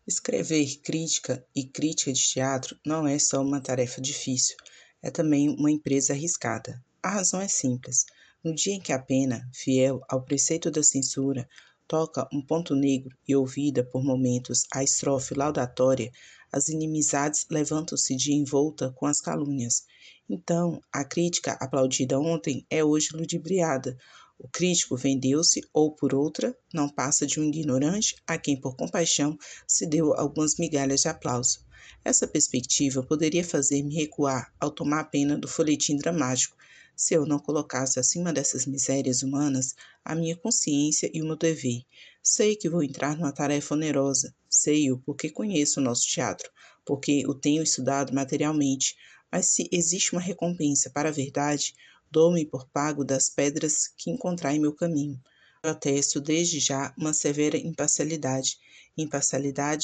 Escrever crítica e crítica de teatro não é só uma tarefa difícil, é também uma empresa arriscada. A razão é simples. No dia em que a pena, fiel ao preceito da censura, toca um ponto negro e ouvida por momentos a estrofe laudatória, as inimizades levantam-se de envolta com as calúnias. Então, a crítica aplaudida ontem é hoje ludibriada. O crítico vendeu-se, ou por outra, não passa de um ignorante a quem, por compaixão, se deu algumas migalhas de aplauso. Essa perspectiva poderia fazer-me recuar ao tomar pena do folhetim dramático, se eu não colocasse acima dessas misérias humanas a minha consciência e o meu dever. Sei que vou entrar numa tarefa onerosa, sei-o porque conheço o nosso teatro, porque o tenho estudado materialmente, mas se existe uma recompensa para a verdade, dou-me por pago das pedras que encontrar em meu caminho. Protesto desde já uma severa imparcialidade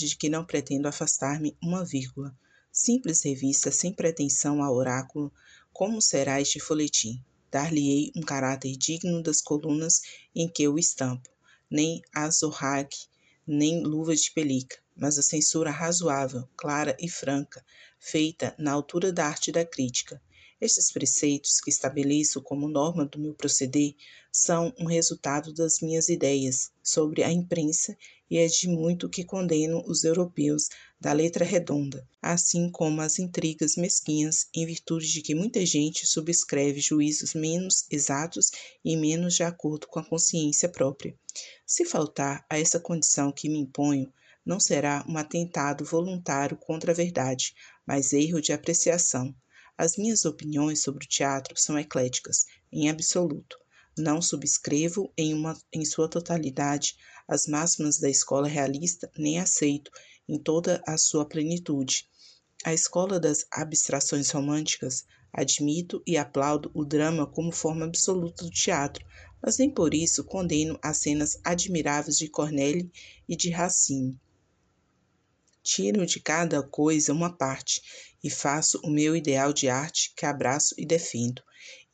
de que não pretendo afastar-me uma vírgula. Simples revista sem pretensão a oráculo, como será este folhetim? Dar-lhe-ei um caráter digno das colunas em que o estampo, nem azorrague, nem luva de pelica, mas a censura razoável, clara e franca, feita na altura da arte da crítica. Estes preceitos que estabeleço como norma do meu proceder são um resultado das minhas ideias sobre a imprensa e é de muito que condeno os europeus da letra redonda, assim como as intrigas mesquinhas, em virtude de que muita gente subscreve juízos menos exatos e menos de acordo com a consciência própria. Se faltar a essa condição que me imponho, não será um atentado voluntário contra a verdade, mas erro de apreciação. As minhas opiniões sobre o teatro são ecléticas, em absoluto. Não subscrevo em sua totalidade as máximas da escola realista, nem aceito, em toda a sua plenitude, a escola das abstrações românticas. Admito e aplaudo o drama como forma absoluta do teatro, mas nem por isso condeno as cenas admiráveis de Corneille e de Racine. Tiro de cada coisa uma parte e faço o meu ideal de arte que abraço e defendo.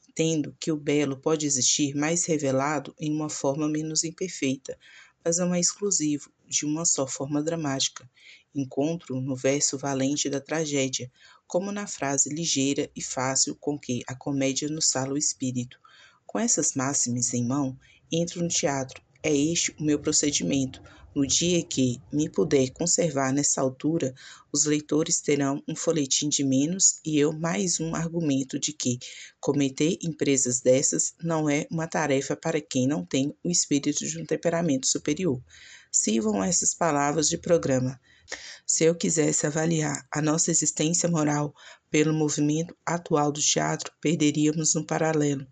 Entendo que o belo pode existir mais revelado em uma forma menos imperfeita, mas não é exclusivo de uma só forma dramática. Encontro no verso valente da tragédia, como na frase ligeira e fácil com que a comédia nos sala o espírito. Com essas máximas em mão, entro no teatro. É este o meu procedimento. No dia que me puder conservar nessa altura, os leitores terão um folhetim de menos e eu mais um argumento de que cometer empresas dessas não é uma tarefa para quem não tem o espírito de um temperamento superior. Sirvam essas palavras de programa. Se eu quisesse avaliar a nossa existência moral pelo movimento atual do teatro, perderíamos um paralelo,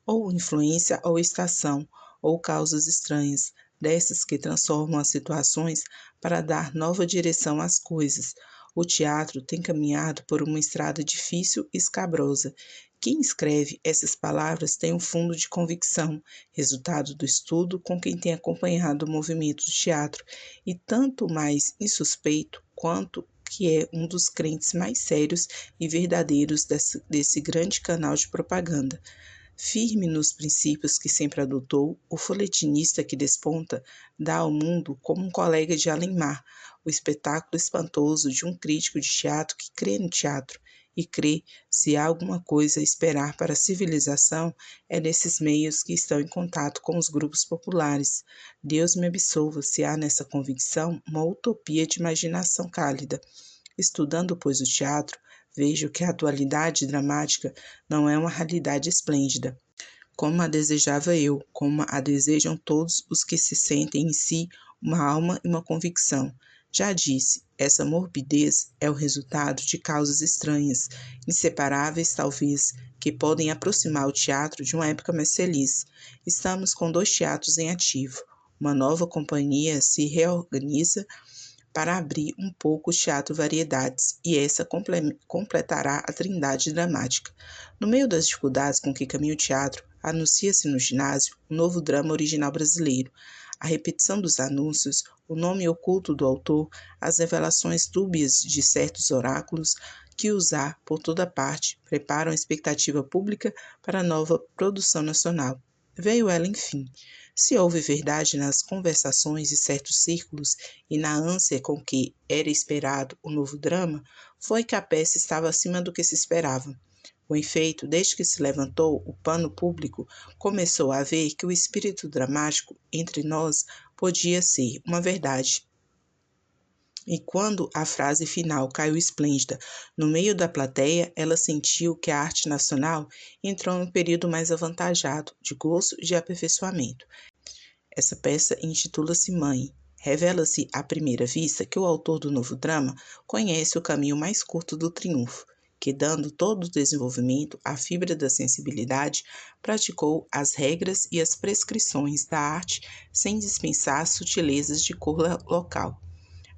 ou influência ou estação, ou causas estranhas, dessas que transformam as situações para dar nova direção às coisas. O teatro tem caminhado por uma estrada difícil e escabrosa. Quem escreve essas palavras tem um fundo de convicção, resultado do estudo com quem tem acompanhado o movimento do teatro, e tanto mais insuspeito quanto que é um dos crentes mais sérios e verdadeiros desse grande canal de propaganda. Firme nos princípios que sempre adotou, o folhetinista que desponta dá ao mundo como um colega de além-mar o espetáculo espantoso de um crítico de teatro que crê no teatro e crê, se há alguma coisa a esperar para a civilização, é nesses meios que estão em contato com os grupos populares. Deus me absolva se há nessa convicção uma utopia de imaginação cálida. Estudando, pois, o teatro, vejo que a atualidade dramática não é uma realidade esplêndida, como a desejava eu, como a desejam todos os que se sentem em si uma alma e uma convicção. Já disse, essa morbidez é o resultado de causas estranhas, inseparáveis talvez, que podem aproximar o teatro de uma época mais feliz. Estamos com 2 teatros em ativo. Uma nova companhia se reorganiza para abrir um pouco o Teatro Variedades, e essa completará a trindade dramática. No meio das dificuldades com que caminha o teatro, anuncia-se no ginásio um novo drama original brasileiro. A repetição dos anúncios, o nome oculto do autor, as revelações dúbias de certos oráculos que os há por toda parte preparam a expectativa pública para a nova produção nacional. Veio ela, enfim. Se houve verdade nas conversações de certos círculos e na ânsia com que era esperado o novo drama, foi que a peça estava acima do que se esperava. Com efeito, desde que se levantou o pano público, começou a ver que o espírito dramático entre nós podia ser uma verdade. E quando a frase final caiu esplêndida no meio da plateia, ela sentiu que a arte nacional entrou em um período mais avantajado de gozo e de aperfeiçoamento. Essa peça intitula-se Mãe. Revela-se à primeira vista que o autor do novo drama conhece o caminho mais curto do triunfo, que, dando todo o desenvolvimento à fibra da sensibilidade, praticou as regras e as prescrições da arte sem dispensar as sutilezas de cor local.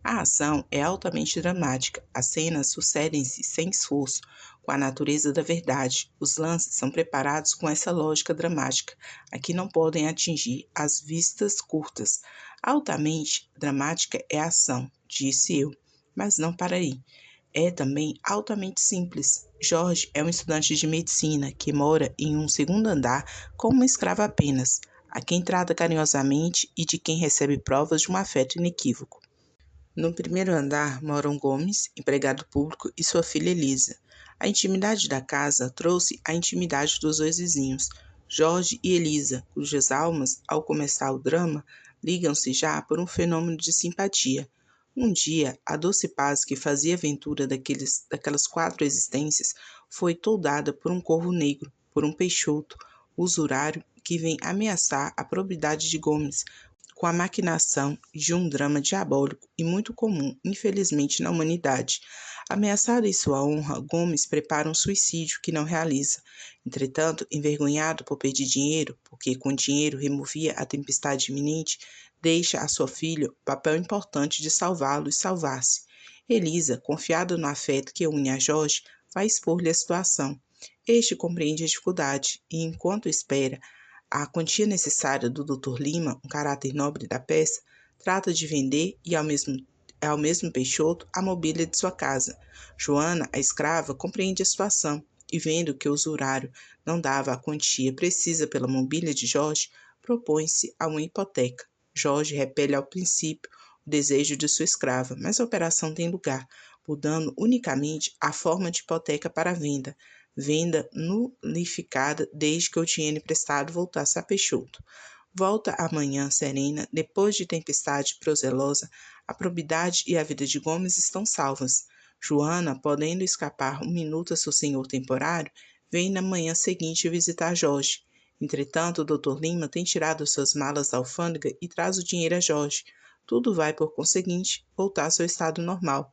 A ação é altamente dramática, as cenas sucedem-se sem esforço, com a natureza da verdade. Os lances são preparados com essa lógica dramática, a que não podem atingir as vistas curtas. Altamente dramática é a ação, disse eu, mas não para aí. É também altamente simples. Jorge é um estudante de medicina que mora em um segundo andar com uma escrava apenas, a quem trata carinhosamente e de quem recebe provas de um afeto inequívoco. No primeiro andar moram Gomes, empregado público, e sua filha Elisa. A intimidade da casa trouxe a intimidade dos dois vizinhos, Jorge e Elisa, cujas almas, ao começar o drama, ligam-se já por um fenômeno de simpatia. Um dia, a doce paz que fazia a ventura daquelas 4 existências foi toldada por um corvo negro, por um peixoto, usurário, que vem ameaçar a probidade de Gomes, com a maquinação de um drama diabólico e muito comum, infelizmente, na humanidade. Ameaçado em sua honra, Gomes prepara um suicídio que não realiza. Entretanto, envergonhado por perder dinheiro, porque com dinheiro removia a tempestade iminente, deixa a sua filha o papel importante de salvá-lo e salvar-se. Elisa, confiada no afeto que une a Jorge, vai expor-lhe a situação. Este compreende a dificuldade e, enquanto espera a quantia necessária do Dr. Lima, um caráter nobre da peça, trata de vender e ao mesmo Peixoto a mobília de sua casa. Joana, a escrava, compreende a situação e, vendo que o usurário não dava a quantia precisa pela mobília de Jorge, propõe-se a uma hipoteca. Jorge repele ao princípio o desejo de sua escrava, mas a operação tem lugar, mudando unicamente a forma de hipoteca para a venda nulificada desde que o dinheiro emprestado voltasse a Peixoto. Volta a manhã serena, depois de tempestade prozelosa, a probidade e a vida de Gomes estão salvas. Joana, podendo escapar um minuto a seu senhor temporário, vem na manhã seguinte visitar Jorge. Entretanto, o Dr. Lima tem tirado suas malas da alfândega e traz o dinheiro a Jorge. Tudo vai, por conseguinte, voltar ao seu estado normal.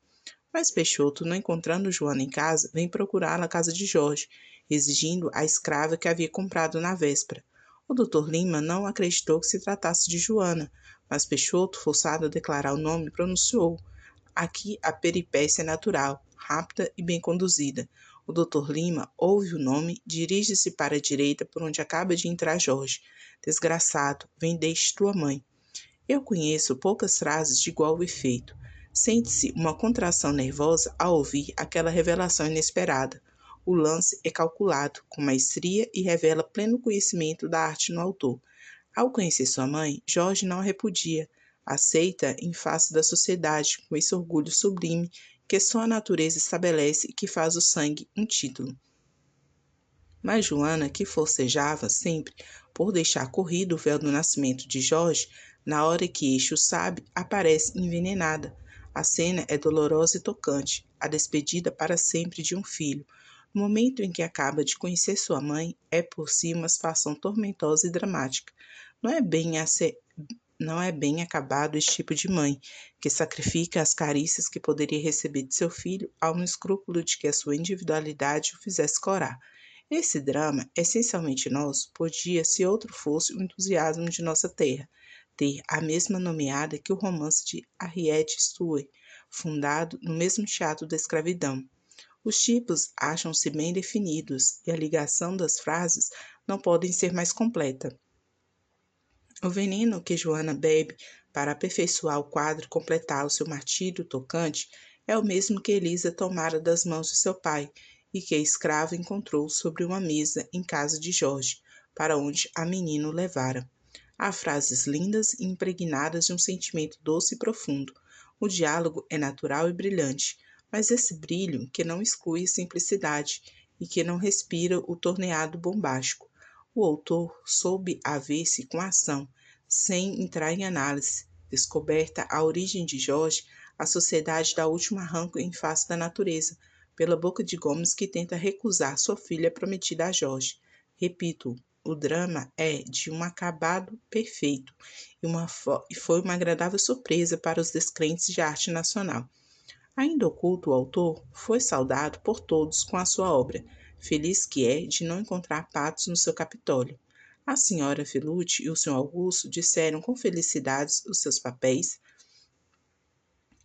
Mas Peixoto, não encontrando Joana em casa, vem procurá-la na casa de Jorge, exigindo a escrava que havia comprado na véspera. O Dr. Lima não acreditou que se tratasse de Joana, mas Peixoto, forçado a declarar o nome, pronunciou. Aqui a peripécia é natural, rápida e bem conduzida. O Dr. Lima ouve o nome, dirige-se para a direita por onde acaba de entrar Jorge. Desgraçado, vem desde tua mãe. Eu conheço poucas frases de igual efeito. Sente-se uma contração nervosa ao ouvir aquela revelação inesperada. O lance é calculado, com maestria e revela pleno conhecimento da arte no autor. Ao conhecer sua mãe, Jorge não a repudia. Aceita em face da sociedade, com esse orgulho sublime que só a natureza estabelece e que faz o sangue um título. Mas Joana, que forcejava sempre por deixar corrido o véu do nascimento de Jorge, na hora que este o sabe, aparece envenenada. A cena é dolorosa e tocante, a despedida para sempre de um filho. No momento em que acaba de conhecer sua mãe, é por si uma situação tormentosa e dramática. Não é bem acabado esse tipo de mãe, que sacrifica as carícias que poderia receber de seu filho ao um escrúpulo de que a sua individualidade o fizesse corar. Esse drama, essencialmente nosso, podia, se outro fosse o entusiasmo de nossa terra, ter a mesma nomeada que o romance de Harriet Stewart, fundado no mesmo teatro da escravidão. Os tipos acham-se bem definidos e a ligação das frases não pode ser mais completa. O veneno que Joana bebe para aperfeiçoar o quadro e completar o seu martírio tocante é o mesmo que Elisa tomara das mãos de seu pai e que a escrava encontrou sobre uma mesa em casa de Jorge, para onde a menina o levara. Há frases lindas e impregnadas de um sentimento doce e profundo. O diálogo é natural e brilhante, mas esse brilho que não exclui a simplicidade e que não respira o torneado bombástico. O autor soube haver-se com a ação, sem entrar em análise. Descoberta a origem de Jorge, a sociedade dá último arranco em face da natureza, pela boca de Gomes que tenta recusar sua filha prometida a Jorge. Repito, o drama é de um acabado perfeito e foi uma agradável surpresa para os descrentes de arte nacional. Ainda oculto, o autor foi saudado por todos com a sua obra, feliz que é de não encontrar patos no seu Capitólio. A senhora Felucci e o senhor Augusto disseram com felicidades os seus papéis,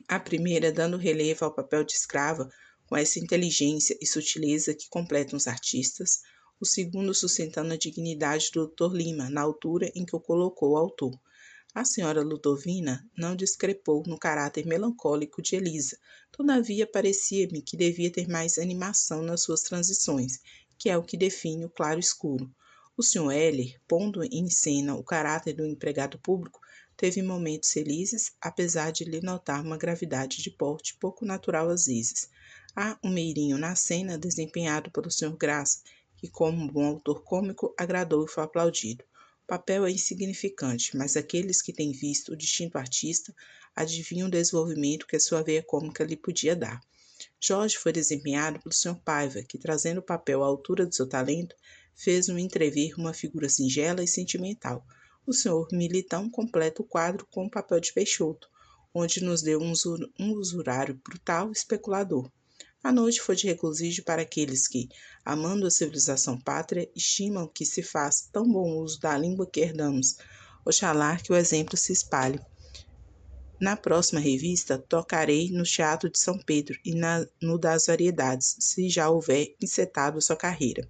a primeira dando relevo ao papel de escrava com essa inteligência e sutileza que completam os artistas, o segundo sustentando a dignidade do Dr. Lima na altura em que o colocou o autor. A senhora Ludovina não discrepou no caráter melancólico de Elisa, todavia parecia-me que devia ter mais animação nas suas transições, que é o que define o claro-escuro. O Sr. Heller, pondo em cena o caráter do empregado público, teve momentos felizes, apesar de lhe notar uma gravidade de porte pouco natural às vezes. Há um meirinho na cena desempenhado pelo Sr. Graça, que, como um bom autor cômico, agradou e foi aplaudido. O papel é insignificante, mas aqueles que têm visto o distinto artista adivinham o desenvolvimento que a sua veia cômica lhe podia dar. Jorge foi desempenhado pelo Sr. Paiva, que, trazendo o papel à altura do seu talento, fez-no entrever uma figura singela e sentimental. O Sr. Militão completa o quadro com o papel de Peixoto, onde nos deu um usurário brutal e especulador. A noite foi de regozijo para aqueles que, amando a civilização pátria, estimam que se faz tão bom uso da língua que herdamos. Oxalá que o exemplo se espalhe. Na próxima revista, tocarei no Teatro de São Pedro e no das Variedades, se já houver encetado sua carreira.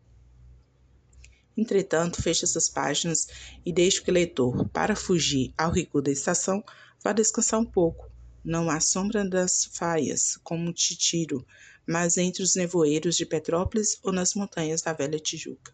Entretanto, fecho essas páginas e deixo que o leitor, para fugir ao rigor da estação, vá descansar um pouco. Não há sombra das faias, como Titiro, mas entre os nevoeiros de Petrópolis ou nas montanhas da Velha Tijuca.